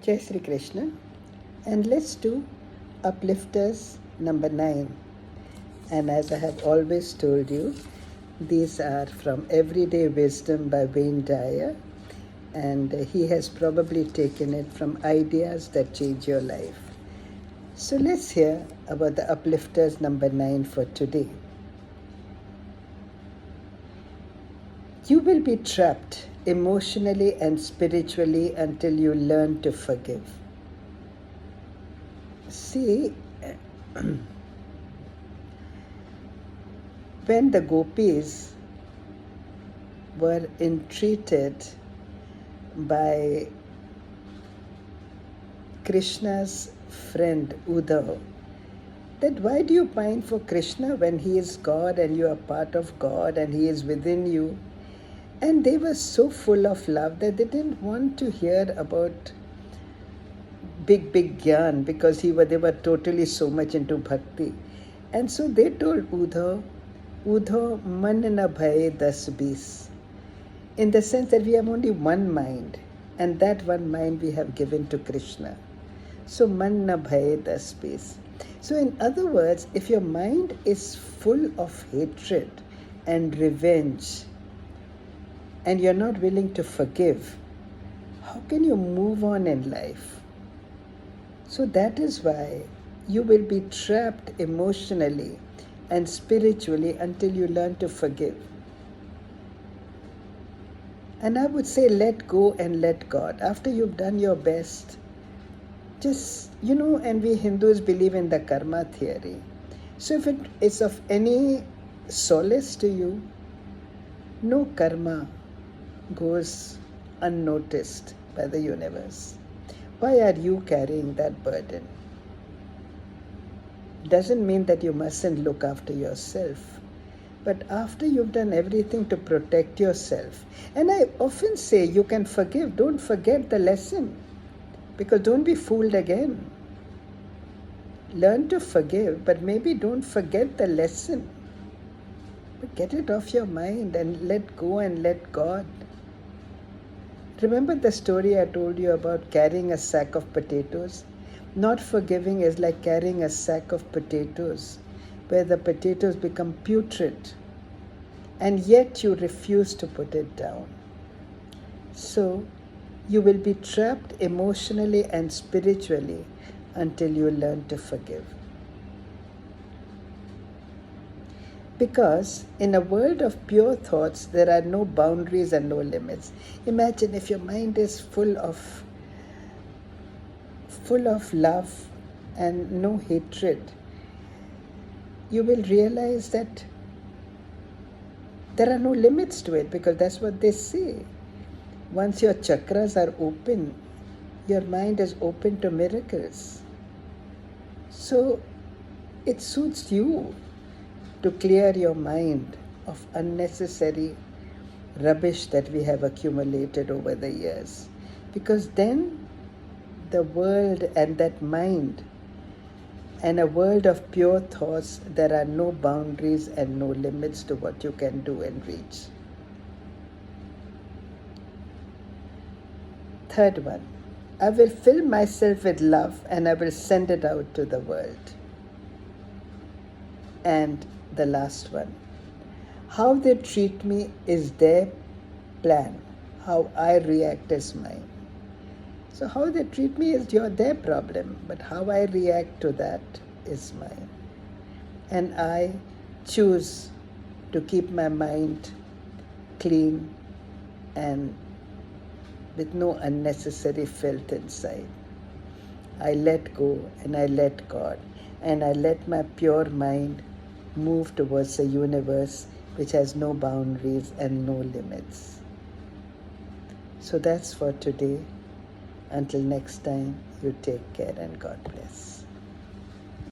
Jai Sri Krishna. And let's do uplifters number 9. And as I have always told you, these are from Everyday Wisdom by Wayne Dyer. And he has probably taken it from Ideas That Change Your Life. So let's hear about the uplifters number 9 for today. You will be trapped emotionally and spiritually until you learn to forgive. See, when the gopis were entreated by Krishna's friend Uddhav, that why do you pine for Krishna when he is God and you are part of God and he is within you? And they were so full of love that they didn't want to hear about big gyan because they were totally so much into bhakti. And so they told Uddhav, man na bhaye das bis. In the sense that we have only one mind, and that one mind we have given to Krishna. So man na bhaye das bis. So in other words, if your mind is full of hatred and revenge, and you're not willing to forgive, how can you move on in life? So that is why you will be trapped emotionally and spiritually until you learn to forgive. And I would say let go and let God. After you've done your best, just, and we Hindus believe in the karma theory. So if it is of any solace to you, no karma goes unnoticed by the universe. Why are you carrying that burden? Doesn't mean that you mustn't look after yourself. But after you've done everything to protect yourself, and I often say you can forgive, don't forget the lesson. Because don't be fooled again. Learn to forgive, but maybe don't forget the lesson. But get it off your mind and let go and let God. Remember the story I told you about carrying a sack of potatoes? Not forgiving is like carrying a sack of potatoes, where the potatoes become putrid, and yet you refuse to put it down. So, you will be trapped emotionally and spiritually until you learn to forgive. Because in a world of pure thoughts, there are no boundaries and no limits. Imagine if your mind is full of love and no hatred, you will realize that there are no limits to it, because that's what they say. Once your chakras are open, your mind is open to miracles. So it suits you to clear your mind of unnecessary rubbish that we have accumulated over the years. Because then the world and that mind and a world of pure thoughts, there are no boundaries and no limits to what you can do and reach. Third one, I will fill myself with love and I will send it out to the world. And the last one, how they treat me is their plan. How I react is mine. So how they treat me is their problem, but how I react to that is mine. And I choose to keep my mind clean and with no unnecessary filth inside. I let go and I let God, and I let my pure mind move towards a universe which has no boundaries and no limits. So that's for today. Until next time, you take care and God bless.